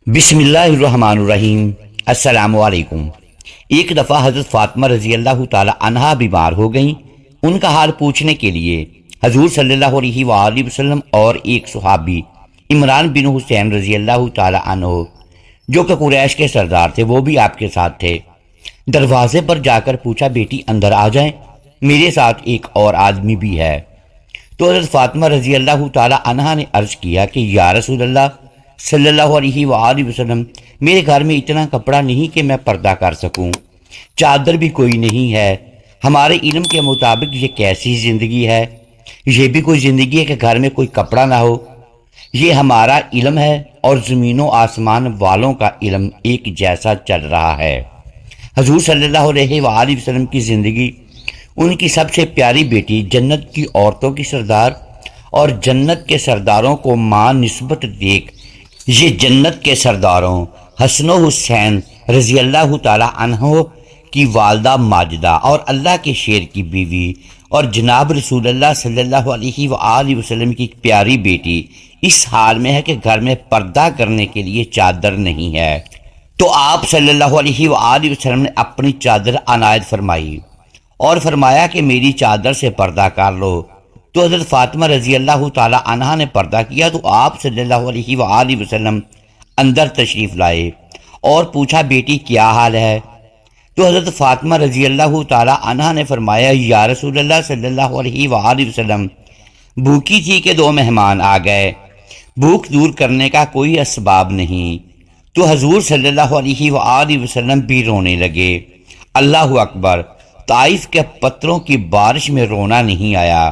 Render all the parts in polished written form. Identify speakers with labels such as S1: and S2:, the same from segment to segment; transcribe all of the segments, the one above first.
S1: بسم اللہ الرحمن الرحیم۔ السلام علیکم۔ ایک دفعہ حضرت فاطمہ رضی اللہ تعالی عنہا بیمار ہو گئیں۔ ان کا حال پوچھنے کے لیے حضور صلی اللہ علیہ وآلہ وسلم اور ایک صحابی عمران بن حسین رضی اللہ تعالی عنہ جو کہ قریش کے سردار تھے وہ بھی آپ کے ساتھ تھے۔ دروازے پر جا کر پوچھا، بیٹی اندر آ جائیں، میرے ساتھ ایک اور آدمی بھی ہے۔ تو حضرت فاطمہ رضی اللہ تعالی عنہا نے عرض کیا کہ یا رسول اللہ صلی اللہ علیہ وآلہ وسلم، میرے گھر میں اتنا کپڑا نہیں کہ میں پردہ کر سکوں، چادر بھی کوئی نہیں ہے۔ ہمارے علم کے مطابق یہ کیسی زندگی ہے؟ یہ بھی کوئی زندگی ہے کہ گھر میں کوئی کپڑا نہ ہو؟ یہ ہمارا علم ہے اور زمین و آسمان والوں کا علم ایک جیسا چل رہا ہے۔ حضور صلی اللہ علیہ وآلہ وسلم کی زندگی، ان کی سب سے پیاری بیٹی جنت کی عورتوں کی سردار اور جنت کے سرداروں کو ماں نسبت دیکھ یہ جنت کے سرداروں حسن و حسین رضی اللہ تعالی عنہ کی والدہ ماجدہ اور اللہ کے شیر کی بیوی اور جناب رسول اللہ صلی اللہ علیہ وآلہ وسلم کی پیاری بیٹی اس حال میں ہے کہ گھر میں پردہ کرنے کے لیے چادر نہیں ہے۔ تو آپ صلی اللہ علیہ وآلہ وسلم نے اپنی چادر عنایت فرمائی اور فرمایا کہ میری چادر سے پردہ کر لو۔ تو حضرت فاطمہ رضی اللہ تعالی عنہا نے پردہ کیا تو آپ صلی اللہ علیہ وآلہ وسلم اندر تشریف لائے اور پوچھا، بیٹی کیا حال ہے؟ تو حضرت فاطمہ رضی اللہ تعالی عنہا نے فرمایا، یا رسول اللہ صلی اللہ علیہ وآلہ وسلم، بھوکی تھی کہ دو مہمان آ گئے، بھوک دور کرنے کا کوئی اسباب نہیں۔ تو حضور صلی اللہ علیہ وآلہ وسلم بھی رونے لگے۔ اللہ اکبر! طائف کے پتھروں کی بارش میں رونا نہیں آیا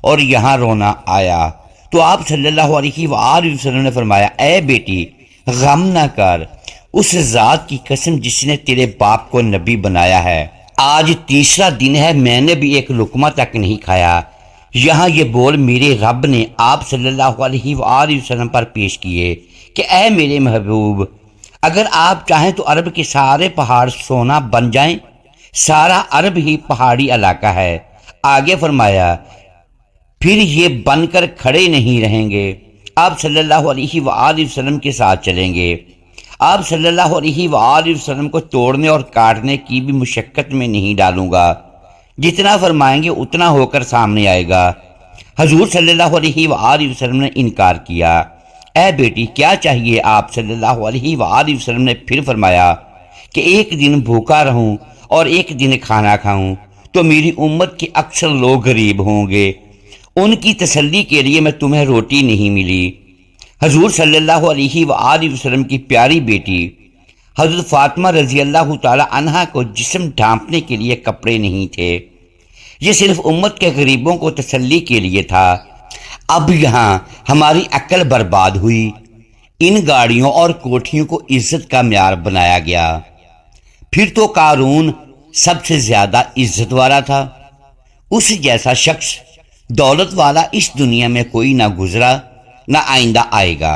S1: اور یہاں رونا آیا۔ تو آپ صلی اللہ علیہ وآلہ وسلم نے فرمایا، اے بیٹی غم نہ کر، اس ذات کی قسم جس نے تیرے باپ کو نبی بنایا ہے، آج تیسرا دن ہے میں نے بھی ایک لقمہ تک نہیں کھایا۔ یہاں یہ بول میرے رب نے آپ صلی اللہ علیہ وآلہ وسلم پر پیش کیے کہ اے میرے محبوب، اگر آپ چاہیں تو عرب کے سارے پہاڑ سونا بن جائیں، سارا عرب ہی پہاڑی علاقہ ہے۔ آگے فرمایا، پھر یہ بن کر کھڑے نہیں رہیں گے، آپ صلی اللہ علیہ وآلہ وسلم کے ساتھ چلیں گے۔ آپ صلی اللہ علیہ وآلہ وسلم کو توڑنے اور کاٹنے کی بھی مشقت میں نہیں ڈالوں گا، جتنا فرمائیں گے اتنا ہو کر سامنے آئے گا۔ حضور صلی اللہ علیہ وآلہ وسلم نے انکار کیا۔ اے بیٹی کیا چاہیے؟ آپ صلی اللہ علیہ وآلہ وسلم نے پھر فرمایا کہ ایک دن بھوکا رہوں اور ایک دن کھانا کھاؤں تو میری امت کے اکثر لوگ غریب ہوں گے، ان کی تسلی کے لیے میں تمہیں روٹی نہیں ملی۔ حضور صلی اللہ علیہ وآلہ وسلم کی پیاری بیٹی حضرت فاطمہ رضی اللہ تعالی عنہا کو جسم ڈھانپنے کے لیے کپڑے نہیں تھے، یہ صرف امت کے غریبوں کو تسلی کے لیے تھا۔ اب یہاں ہماری عقل برباد ہوئی، ان گاڑیوں اور کوٹھیوں کو عزت کا معیار بنایا گیا۔ پھر تو قارون سب سے زیادہ عزت والا تھا، اس جیسا شخص دولت والا اس دنیا میں کوئی نہ گزرا نہ آئندہ آئے گا۔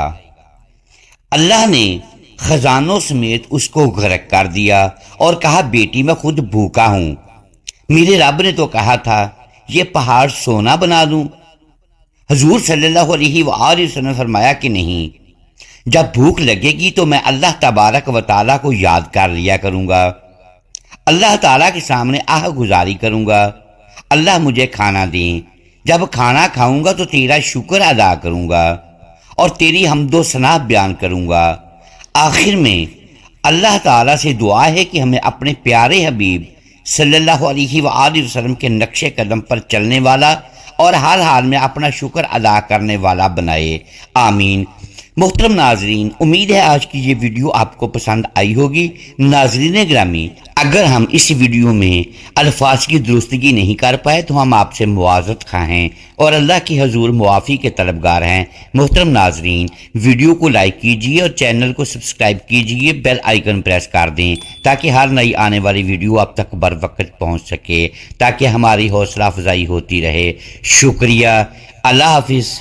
S1: اللہ نے خزانوں سمیت اس کو غرق کر دیا اور کہا، بیٹی میں خود بھوکا ہوں، میرے رب نے تو کہا تھا یہ پہاڑ سونا بنا دوں۔ حضور صلی اللہ علیہ وآلہ وسلم نے فرمایا کہ نہیں، جب بھوک لگے گی تو میں اللہ تبارک و تعالیٰ کو یاد کر لیا کروں گا، اللہ تعالیٰ کے سامنے آہ گزاری کروں گا، اللہ مجھے کھانا دیں، جب کھانا کھاؤں گا تو تیرا شکر ادا کروں گا اور تیری حمد و ثنا بیان کروں گا۔ آخر میں اللہ تعالیٰ سے دعا ہے کہ ہمیں اپنے پیارے حبیب صلی اللہ علیہ وآلہ وسلم کے نقش قدم پر چلنے والا اور ہر حال میں اپنا شکر ادا کرنے والا بنائے، آمین۔ محترم ناظرین، امید ہے آج کی یہ ویڈیو آپ کو پسند آئی ہوگی۔ ناظرین گرامی، اگر ہم اس ویڈیو میں الفاظ کی درستگی نہیں کر پائے تو ہم آپ سے معذرت خواہ ہیں اور اللہ کی حضور معافی کے طلبگار ہیں۔ محترم ناظرین، ویڈیو کو لائک کیجئے اور چینل کو سبسکرائب کیجئے، بیل آئیکن پریس کر دیں تاکہ ہر نئی آنے والی ویڈیو آپ تک بر وقت پہنچ سکے، تاکہ ہماری حوصلہ افزائی ہوتی رہے۔ شکریہ، اللہ حافظ۔